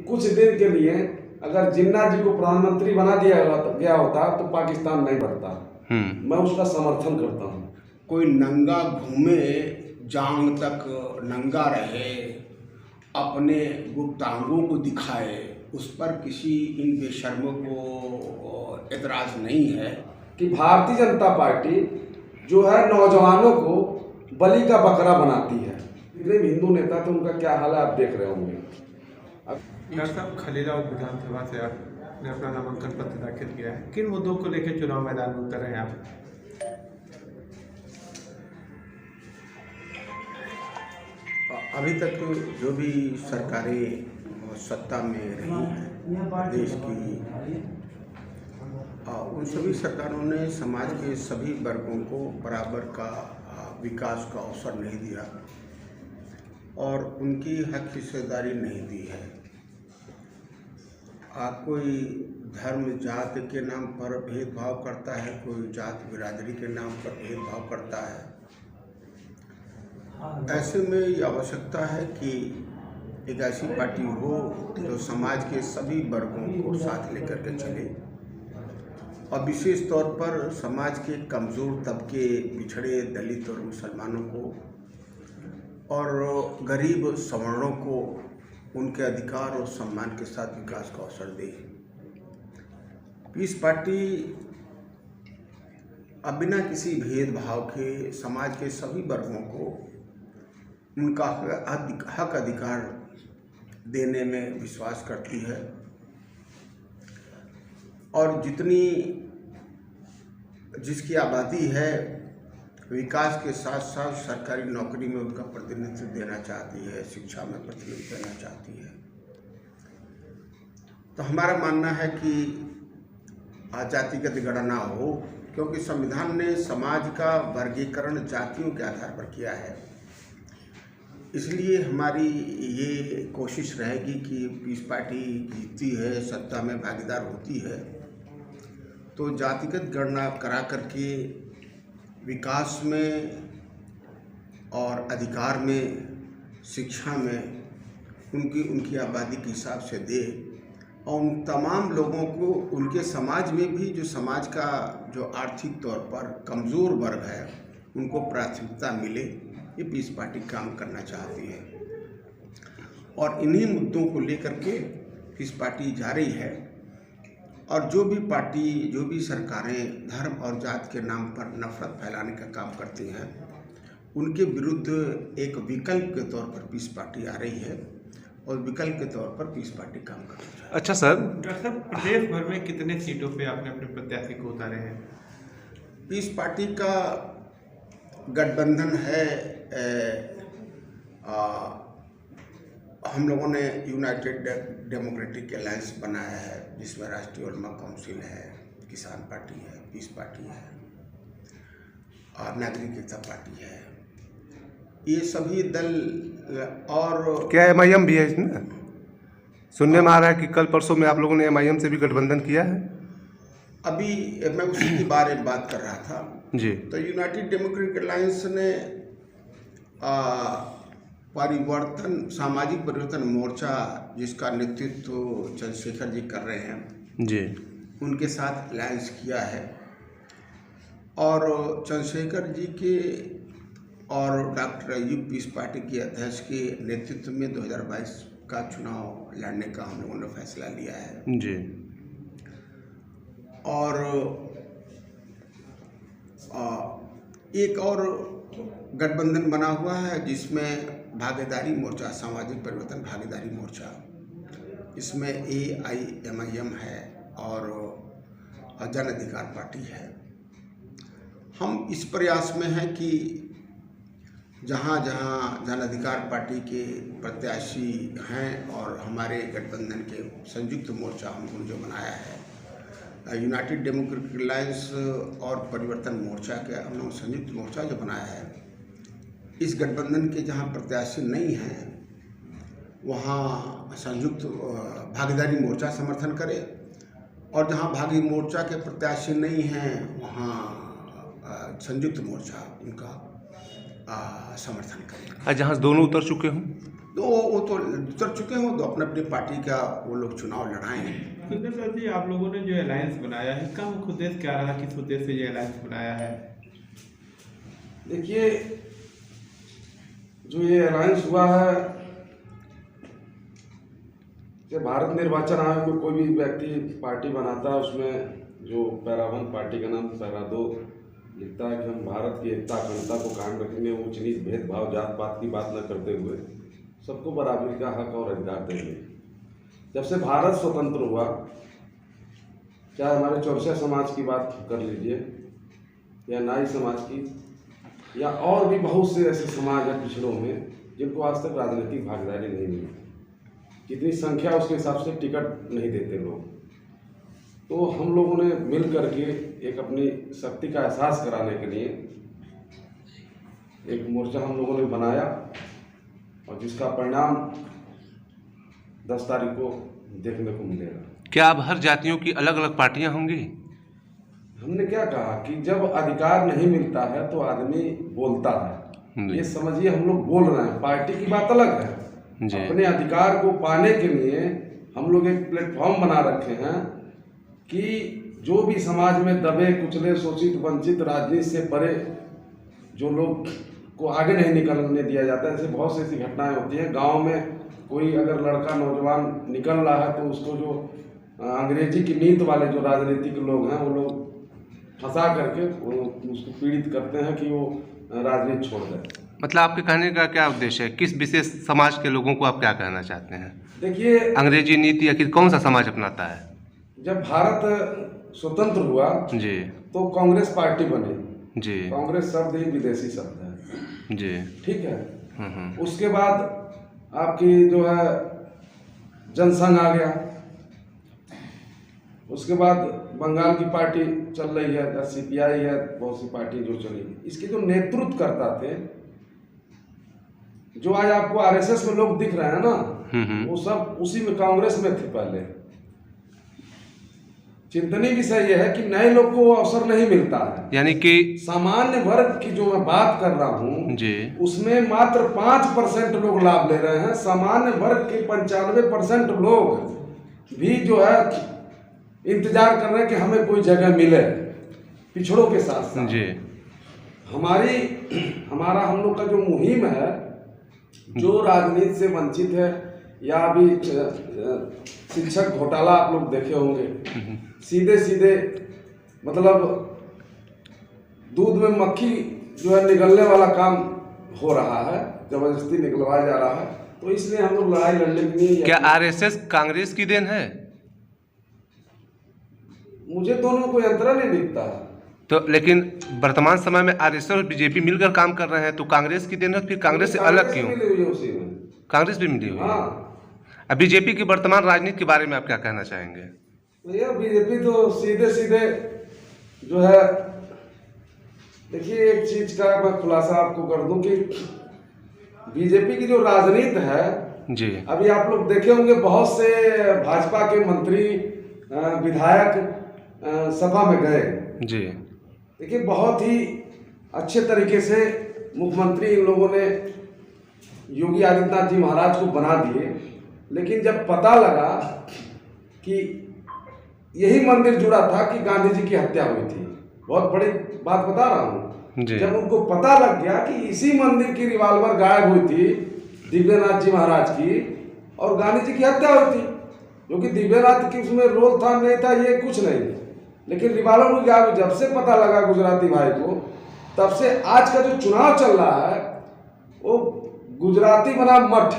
कुछ दिन के लिए अगर जिन्ना जी को प्रधानमंत्री बना दिया गया होता तो पाकिस्तान नहीं बढ़ता। मैं उसका समर्थन करता हूँ। कोई नंगा घूमे, जांग तक नंगा रहे, अपने गुप्तांगों को दिखाए, उस पर किसी इन बेशर्मों को एतराज़ नहीं है कि भारतीय जनता पार्टी जो है नौजवानों को बलि का बकरा बनाती है। जितने भी हिंदू नेता थे उनका क्या हाल है आप देख रहे होंगे। डॉक्टर साहब, खलीलाबाद विधानसभा से आपने अपना नामांकन पत्र दाखिल किया है, किन मुद्दों को लेकर चुनाव मैदान में उतर रहे हैं आप? अभी तक जो भी सरकारें सत्ता में रही हैं देश की, उन सभी सरकारों ने समाज के सभी वर्गों को बराबर का विकास का अवसर नहीं दिया और उनकी हक हिस्सेदारी नहीं दी है। कोई धर्म जाति के नाम पर भेदभाव करता है, कोई जात बिरादरी के नाम पर भेदभाव करता है। ऐसे में ये आवश्यकता है कि एक ऐसी पार्टी हो जो समाज के सभी वर्गों को साथ लेकर के चले और विशेष तौर पर समाज के कमज़ोर तबके, पिछड़े दलित और मुसलमानों को और गरीब सवर्णों को उनके अधिकार और सम्मान के साथ विकास का अवसर दे। पीस पार्टी अब बिना किसी भेदभाव के समाज के सभी वर्गों को उनका हक अधिकार देने में विश्वास करती है और जिसकी आबादी है विकास के साथ साथ सरकारी नौकरी में उनका प्रतिनिधित्व देना चाहती है, शिक्षा में प्रतिनिधित्व देना चाहती है। तो हमारा मानना है कि जातिगत गणना हो, क्योंकि संविधान ने समाज का वर्गीकरण जातियों के आधार पर किया है। इसलिए हमारी ये कोशिश रहेगी कि पीस पार्टी जीतती है, सत्ता में भागीदार होती है, तो जातिगत गणना करा करके विकास में और अधिकार में, शिक्षा में उनकी आबादी के हिसाब से दे और उन तमाम लोगों को उनके समाज में भी जो समाज का जो आर्थिक तौर पर कमज़ोर वर्ग है उनको प्राथमिकता मिले। ये पीस पार्टी काम करना चाहती है और इन्हीं मुद्दों को लेकर के पीस पार्टी जा रही है। और जो भी पार्टी, जो भी सरकारें धर्म और जात के नाम पर नफरत फैलाने का काम करती हैं उनके विरुद्ध एक विकल्प के तौर पर पीस पार्टी आ रही है और विकल्प के तौर पर पीस पार्टी काम कर रही है। अच्छा सर, डॉक्टर साहब, प्रदेश भर में कितने सीटों पे आपने अपने प्रत्याशी को उतारे हैं? पीस पार्टी का गठबंधन है। हम लोगों ने यूनाइटेड डेमोक्रेटिक अलायंस बनाया है जिसमें राष्ट्रीय उलमा काउंसिल है, किसान पार्टी है, पीस पार्टी है और नागरिक एकता पार्टी है। ये सभी दल और क्या MIM भी है इसमें? सुनने में आ रहा है कि कल परसों में आप लोगों ने MIM से भी गठबंधन किया है। अभी मैं उसी के बारे में बात कर रहा था जी। तो यूनाइटेड डेमोक्रेटिक अलायंस ने सामाजिक परिवर्तन मोर्चा जिसका नेतृत्व चंद्रशेखर जी कर रहे हैं जी, उनके साथ अलायंस किया है और चंद्रशेखर जी के और डॉक्टर अयूब पीस पार्टी के अध्यक्ष के नेतृत्व में 2022 का चुनाव लड़ने का हम लोगों ने फैसला लिया है जी। और एक और गठबंधन बना हुआ है जिसमें भागीदारी मोर्चा, सामाजिक परिवर्तन भागीदारी मोर्चा, इसमें AIMIM है और जन अधिकार पार्टी है। हम इस प्रयास में हैं कि जहाँ जहाँ जन अधिकार पार्टी के प्रत्याशी हैं और हमारे गठबंधन के संयुक्त मोर्चा हम लोगों ने जो बनाया है यूनाइटेड डेमोक्रेटिक अलायंस और परिवर्तन मोर्चा के हम लोग संयुक्त मोर्चा जो बनाया है, इस गठबंधन के जहाँ प्रत्याशी नहीं हैं वहाँ संयुक्त भागीदारी मोर्चा समर्थन करे और जहाँ भागी मोर्चा के प्रत्याशी नहीं हैं वहाँ संयुक्त मोर्चा उनका समर्थन करे। जहाँ दोनों उतर चुके हों तो वो तो उतर चुके हैं, तो अपने अपनी पार्टी का वो लोग चुनाव लड़ाएं। सुंदर सर जी, आप लोगों ने जो अलायंस बनाया है, इसका मुख्य उद्देश्य क्या रहा, किस उद्देश्य से ये अलायंस बनाया है? देखिए, जो ये अलायंस हुआ है, कि भारत निर्वाचन आयोग में कोई भी व्यक्ति पार्टी बनाता है, उसमें जो पैरा 1 पार्टी का नाम पैरा 2 लिखता है कि हम भारत की एकता अखंडता को कायम रखेंगे, ऊंच नीच भेदभाव जात पात की बात न करते हुए सबको बराबरी का हक और अधिकार देंगे। जब से भारत स्वतंत्र हुआ, चाहे हमारे चौरसिया समाज की बात कर लीजिए, या नाई समाज की, या और भी बहुत से ऐसे समाज है पिछड़ों में जिनको आज तक राजनीतिक भागीदारी नहीं मिली। जितनी संख्या उसके हिसाब से टिकट नहीं देते लोग। तो हम लोगों ने मिल करके एक अपनी शक्ति का एहसास कराने के लिए एक मोर्चा हम लोगों ने बनाया, और जिसका परिणाम 10 तारीख को देखने को मिलेगा। क्या अब हर जातियों की अलग अलग पार्टियां होंगी? हमने क्या कहा कि जब अधिकार नहीं मिलता है तो आदमी बोलता है। जी। ये समझिए, हम लोग बोल रहे हैं, पार्टी की बात अलग है। जी। अपने अधिकार को पाने के लिए हम लोग एक प्लेटफॉर्म बना रखे हैं कि जो भी समाज में दबे कुचले शोषित वंचित राजनीति से परे जो लोग को आगे नहीं निकलने दिया जाता है। ऐसे बहुत सी ऐसी घटनाएं होती हैं। गांव में कोई अगर लड़का नौजवान निकल रहा है तो उसको जो अंग्रेजी की नीति वाले जो राजनीतिक लोग हैं वो लोग फंसा करके उसको पीड़ित करते हैं कि वो राजनीति छोड़ दे। मतलब आपके कहने का क्या उद्देश्य है? किस विशेष समाज के लोगों को आप क्या कहना चाहते हैं? देखिए, अंग्रेजी नीति आखिर कौन सा समाज अपनाता है? जब भारत स्वतंत्र हुआ जी तो कांग्रेस पार्टी बनी। जी कांग्रेस शब्द ही विदेशी शब्द है, जी। ठीक है। उसके बाद आपकी जो है जनसंघ आ गया। उसके बाद बंगाल की पार्टी चल रही है, सीपीआई है, बहुत सी पार्टी जो चली। इसके जो नेतृत्व करता थे, जो आज आपको आरएसएस में लोग दिख रहे हैं ना, वो सब उसी में कांग्रेस में थे पहले। चिंतनीय विषय यह है कि नए लोग को अवसर नहीं मिलता है। यानी कि सामान्य वर्ग की जो मैं बात कर रहा हूँ जी, उसमें मात्र 5% लोग लाभ ले रहे हैं। सामान्य वर्ग के 95% लोग भी जो है इंतजार कर रहे हैं कि हमें कोई जगह मिले, पिछड़ों के साथ साथ। जी। हमारा हम लोग का जो मुहिम है, जो राजनीति से वंचित है, या अभी शिक्षक घोटाला आप लोग देखे होंगे, सीधे सीधे मतलब दूध में मक्खी जो है निगलने वाला काम हो रहा है, जबरदस्ती निकलवाया जा रहा है। तो इसलिए हम लोग लड़ाई लड़ने के लिए। क्या आरएसएस कांग्रेस की देन है? मुझे दोनों कोई अंतर नहीं दिखता। तो लेकिन वर्तमान समय में आरएसएस और बीजेपी मिलकर काम कर रहे हैं, तो कांग्रेस की देन है, फिर कांग्रेस से अलग क्यों? कांग्रेस भी मिली हुई है। अब बीजेपी की वर्तमान राजनीति के बारे में आप क्या कहना चाहेंगे? भैया, बीजेपी तो सीधे सीधे जो है, देखिए एक चीज का मैं खुलासा आपको कर दूं कि बीजेपी की जो राजनीति है जी, अभी आप लोग देखे होंगे, बहुत से भाजपा के मंत्री विधायक सभा में गए जी। देखिए, बहुत ही अच्छे तरीके से मुख्यमंत्री इन लोगों ने योगी आदित्यनाथ जी महाराज को बना दिए। लेकिन जब पता लगा कि यही मंदिर जुड़ा था कि गांधी जी की हत्या हुई थी, बहुत बड़ी बात बता रहा हूँ, जब उनको पता लग गया कि इसी मंदिर की रिवॉल्वर गायब हुई थी दिव्यनाथ जी महाराज की, और गांधी जी की हत्या हुई थी, क्योंकि दिव्यनाथ की उसमें रोल था नहीं था ये कुछ नहीं, लेकिन रिवॉल्वर गायब। जब से पता लगा गुजराती भाई को, तब से आज का जो चुनाव चल रहा है वो गुजराती बनाम मठ,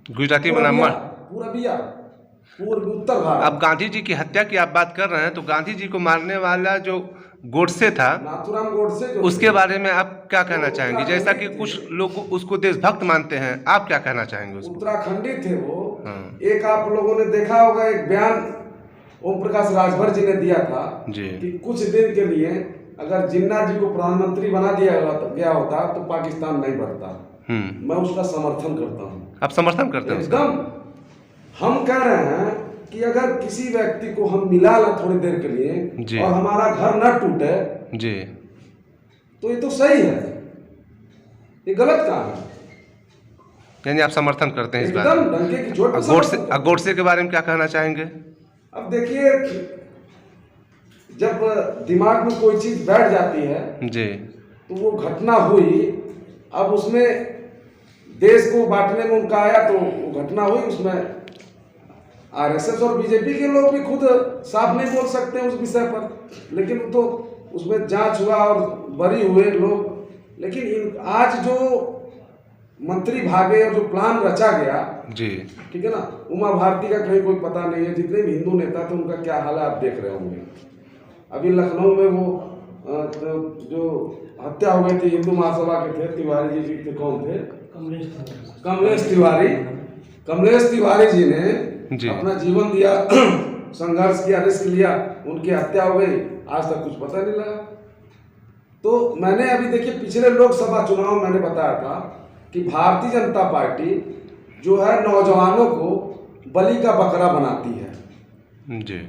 गुजराती बनाम मठ, पूर्व उत्तर भारत। अब गांधी जी की हत्या की आप बात कर रहे हैं, तो गांधी जी को मारने वाला जो गोडसे था, नाथुराम गोडसे, जो उसके बारे में आप क्या कहना चाहेंगे? जैसा कि कुछ लोग उसको देशभक्त मानते हैं, आप क्या कहना चाहेंगे उसको? उत्तराखंडी थे वो। एक आप लोगों ने देखा होगा, एक बयान ओम प्रकाश राजभर जी ने दिया था जी, कि कुछ दिन के लिए अगर जिन्ना जी को प्रधानमंत्री बना दिया गया होता तो पाकिस्तान नहीं बढ़ता। मैं उसका समर्थन करता हूँ। आप समर्थन करते हैं? एकदम। हम कह रहे हैं कि अगर किसी व्यक्ति को हम मिला ला थोड़ी देर के लिए और हमारा घर न टूटे जी, तो ये तो सही है, ये गलत काम है। यानी आप समर्थन करते हैं इस बात एकदम डंके की चोट पे गोडसे समर्थन करते गोडसे के बारे में क्या कहना चाहेंगे? हैं। अब देखिए, जब दिमाग में कोई चीज बैठ जाती है जी तो वो घटना हुई, अब उसमें देश को बांटने में उनका आया तो वो घटना हुई, उसमें आरएसएस और बीजेपी के लोग भी खुद साफ नहीं बोल सकते उस विषय पर, लेकिन तो उसमें जांच हुआ और बरी हुए लोग। लेकिन आज जो मंत्री भागे और जो प्लान रचा गया, जी ठीक है ना, उमा भारती का कहीं कोई पता नहीं है, जितने भी हिंदू नेता थे उनका क्या हाल है आप देख रहे होंगे। अभी लखनऊ में वो जो हत्या हो गई थी हिंदू महासभा के थे, तिवारी जी थे, कौन थे, कमलेश तिवारी जी ने अपना जीवन दिया, संघर्ष किया, रिस्क लिया, उनकी हत्या हो गई, आज तक कुछ पता नहीं लगा। तो मैंने अभी देखिए पिछले लोकसभा चुनाव मैंने बताया था कि भारतीय जनता पार्टी जो है नौजवानों को बलि का बकरा बनाती है जी,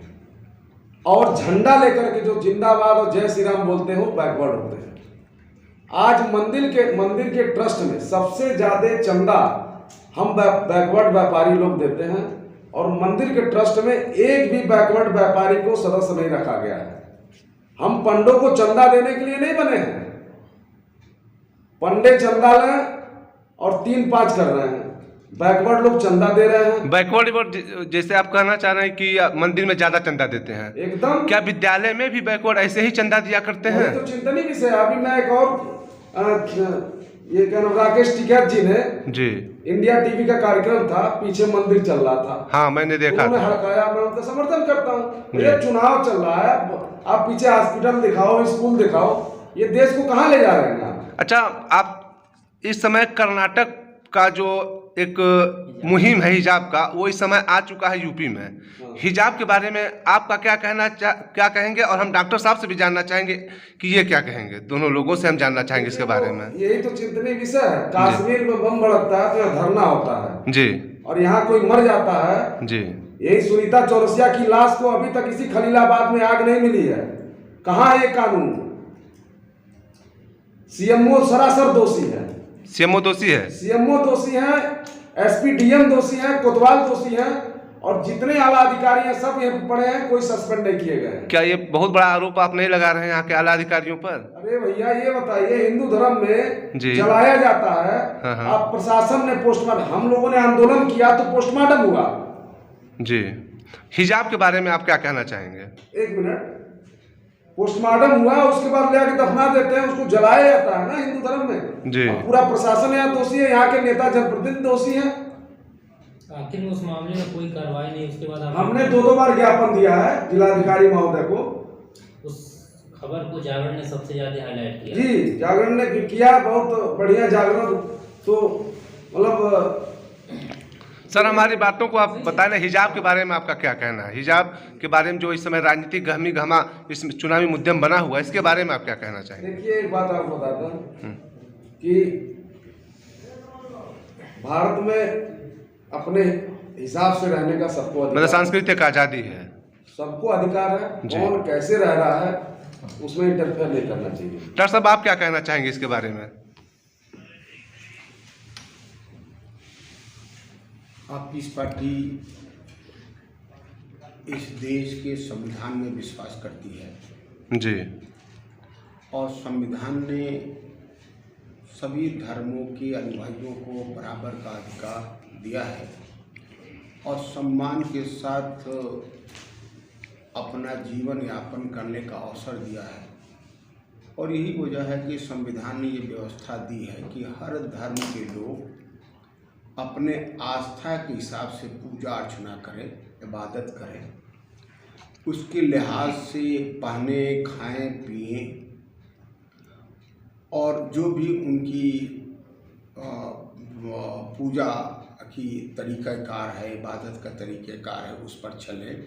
और झंडा लेकर के जो जिंदाबाद और जय श्री राम बोलते हैं वो बैकवर्ड होते हैं। आज मंदिर के ट्रस्ट में सबसे ज्यादा चंदा हम बैकवर्ड व्यापारी लोग देते हैं, और मंदिर के ट्रस्ट में एक भी बैकवर्ड व्यापारी को सदस्य नहीं रखा गया है। हम पंडों को चंदा देने के लिए नहीं बने हैं, पंडे चंदा लें और 3-5 कर रहे हैं, बैकवर्ड लोग चंदा दे रहे हैं। बैकवर्ड जैसे आप कहना चाह रहे हैं कि मंदिर में ज्यादा चंदा देते हैं, एकदम। क्या विद्यालय में भी बैकवर्ड ऐसे ही चंदा दिया करते हैं? तो चिंतनीय विषय है। अभी मैं एक और ये क्या नाम, राकेश टिकैत जी ने जी इंडिया टीवी का कार्यक्रम था, पीछे मंदिर चल रहा था, हाँ मैंने देखा उन्होंने था। हड़काया, मैं उनका समर्थन करता हूँ। ये चुनाव चल रहा है, आप पीछे हॉस्पिटल दिखाओ, स्कूल दिखाओ, ये देश को कहाँ ले जा रहे हैं आप? अच्छा, आप इस समय कर्नाटक का जो एक मुहिम है हिजाब का, वो इस समय आ चुका है यूपी में। हिजाब के बारे में आपका क्या कहेंगे? और हम डॉक्टर साहब से भी जानना चाहेंगे कि ये क्या कहेंगे, दोनों लोगों से हम जानना चाहेंगे इसके बारे में। यही तो चिंतनीय विषय है। कश्मीर में बम भड़कता है तो यहाँ धरना होता है जी, और यहाँ कोई मर जाता है जी। यही सुनीता चौरसिया की लाश को अभी तक इसी खलीलाबाद में आग नहीं मिली है। कहाँ है ये कानून? सीएमओ सरासर दोषी है, सीएमओ दोषी है, सीएमओ दोषी है, एसपी डीएम दोषी है, कोतवाल दोषी है, और जितने आला अधिकारी हैं सब यहाँ पे पड़े हैं, कोई सस्पेंड नहीं किए गए। क्या ये बहुत बड़ा आरोप आप नहीं लगा रहे हैं यहाँ के आला अधिकारियों पर? अरे भैया ये बताइए, हिंदू धर्म में जी। जलाया जाता है, हाँ। अब प्रशासन ने पोस्टमार्टम, हम लोगों ने आंदोलन किया तो पोस्टमार्टम हुआ। जी, हिजाब के बारे में आप क्या कहना चाहेंगे? एक मिनट, पोस्टमार्टम हुआ, उसके बाद ले आके दफना देते हैं, उसको जलाया जाता है ना हिंदू धर्म में जी। अब पूरा प्रशासन यहाँ दोषी है, यहाँ के नेता जनप्रतिनिधि दोषी हैं। आखिर उस मामले में कोई कार्रवाई नहीं, उसके बाद हमने 2 बार ज्ञापन दिया है जिलाधिकारी महोदय को। उस खबर को जागरण ने सबसे ज्यादा हाईलाइट किया। जी, जागरण ने भी किया, बहुत बढ़िया जागरण। तो मतलब सर, हमारी बातों को आप बताएं ना, हिजाब के बारे में आपका क्या कहना है? हिजाब के बारे में जो इस समय राजनीतिक गहमी घमा इस चुनावी मुद्दे में बना हुआ है, इसके बारे में आप क्या कहना चाहेंगे? देखिए, एक बात आपको बताता हूँ कि भारत में अपने हिसाब से रहने का सबको मतलब अधिकार, सांस्कृतिक आज़ादी है, सबको अधिकार है। जी। कौन कैसे रह रहा है उसमें इंटरफेयर नहीं करना चाहिए। डॉक्टर साहब, आप क्या कहना चाहेंगे इसके बारे में? आप इस पार्टी इस देश के संविधान में विश्वास करती है जी, और संविधान ने सभी धर्मों के अनुयायियों को बराबर का अधिकार दिया है और सम्मान के साथ अपना जीवन यापन करने का अवसर दिया है। और यही वजह है कि संविधान ने ये व्यवस्था दी है कि हर धर्म के लोग अपने आस्था के हिसाब से पूजा अर्चना करें, इबादत करें, उसके लिहाज से पहने, खाएं, पिएं, और जो भी उनकी पूजा की तरीक़ाकार है, इबादत का तरीक़ाकार है, उस पर चलें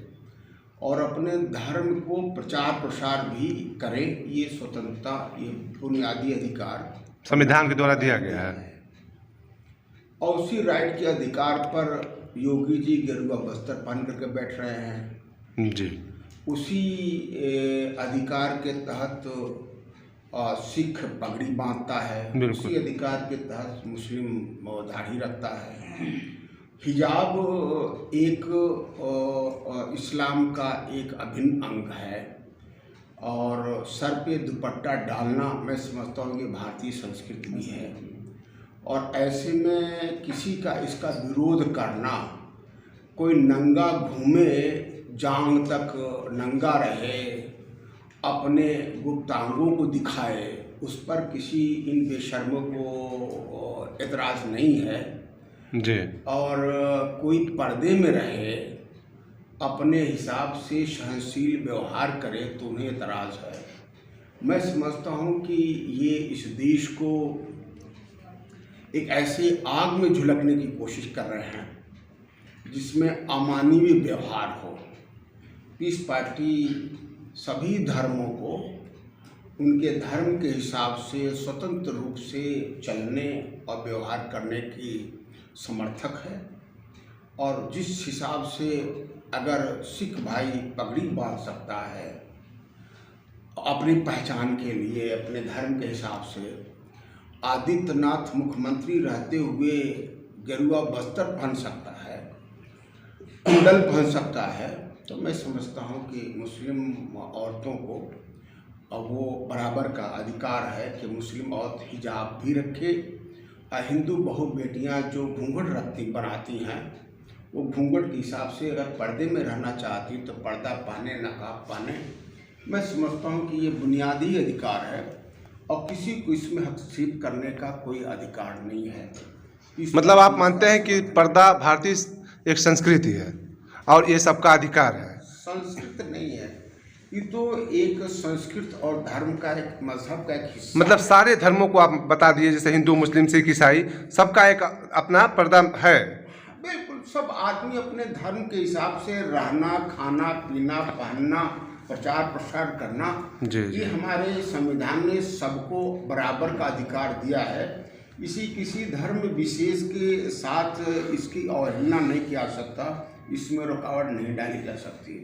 और अपने धर्म को प्रचार प्रसार भी करें। ये स्वतंत्रता, ये बुनियादी अधिकार संविधान के द्वारा दिया गया है। और उसी राइट के अधिकार पर योगी जी गेरुआ बस्तर पहन करके बैठ रहे हैं। जी, उसी अधिकार के तहत सिख पगड़ी बांधता है, बिल्कुल। उसी अधिकार के तहत मुस्लिम दाढ़ी रखता है। हिजाब एक इस्लाम का एक अभिन्न अंग है और सर पे दुपट्टा डालना मैं समझता हूँ ये भारतीय संस्कृति भी है। और ऐसे में किसी का इसका विरोध करना, कोई नंगा घूमे, जांग तक नंगा रहे, अपने गुप्तांगों को दिखाए, उस पर किसी इन बेशर्मों को एतराज़ नहीं है जी। और कोई पर्दे में रहे, अपने हिसाब से सहनशील व्यवहार करे तो उन्हें एतराज़ है। मैं समझता हूँ कि ये इस देश को एक ऐसे आग में झुलकने की कोशिश कर रहे हैं जिसमें अमानवीय व्यवहार हो। पीस पार्टी सभी धर्मों को उनके धर्म के हिसाब से स्वतंत्र रूप से चलने और व्यवहार करने की समर्थक है और जिस हिसाब से अगर सिख भाई पगड़ी बांध सकता है अपनी पहचान के लिए, अपने धर्म के हिसाब से, आदित्यनाथ मुख्यमंत्री रहते हुए गेरुआ बस्तर पहन सकता है, कुंडल पहन सकता है, तो मैं समझता हूँ कि मुस्लिम औरतों को वो बराबर का अधिकार है कि मुस्लिम औरत हिजाब भी रखे। हिंदू बहु बेटियाँ जो घूंघट रखती बनाती हैं, वो घूंघट के हिसाब से अगर पर्दे में रहना चाहती तो पर्दा पहने, नकाब पहने। मैं समझता हूँ कि ये बुनियादी अधिकार है और किसी को इसमें हस्तक्षेप करने का कोई अधिकार नहीं है। मतलब आप मानते हैं कि पर्दा भारतीय एक संस्कृति है और ये सबका अधिकार है? संस्कृत नहीं है, ये तो एक संस्कृत और धर्म का, एक मजहब का एक हिस्सा। मतलब सारे धर्मों को आप बता दिए, जैसे हिंदू, मुस्लिम, सिख, ईसाई, सबका एक अपना पर्दा है। बिल्कुल, सब आदमी अपने धर्म के हिसाब से रहना, खाना, पीना, पहनना, प्रचार प्रसार करना, ये हमारे संविधान ने सबको बराबर का अधिकार दिया है। किसी धर्म विशेष के साथ इसकी अवहेलना नहीं किया जा सकता, इसमें रुकावट नहीं डाली जा सकती।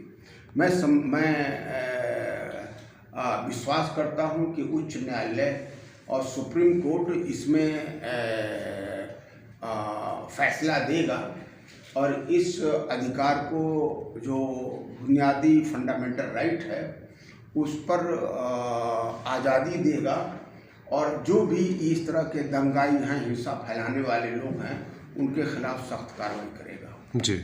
मैं विश्वास करता हूँ कि उच्च न्यायालय और सुप्रीम कोर्ट इसमें फैसला देगा और इस अधिकार को, जो बुनियादी फंडामेंटल राइट है, उस पर आज़ादी देगा और जो भी इस तरह के दंगाई हैं, हिंसा फैलाने वाले लोग हैं, उनके खिलाफ सख्त कार्रवाई करेगा। जी।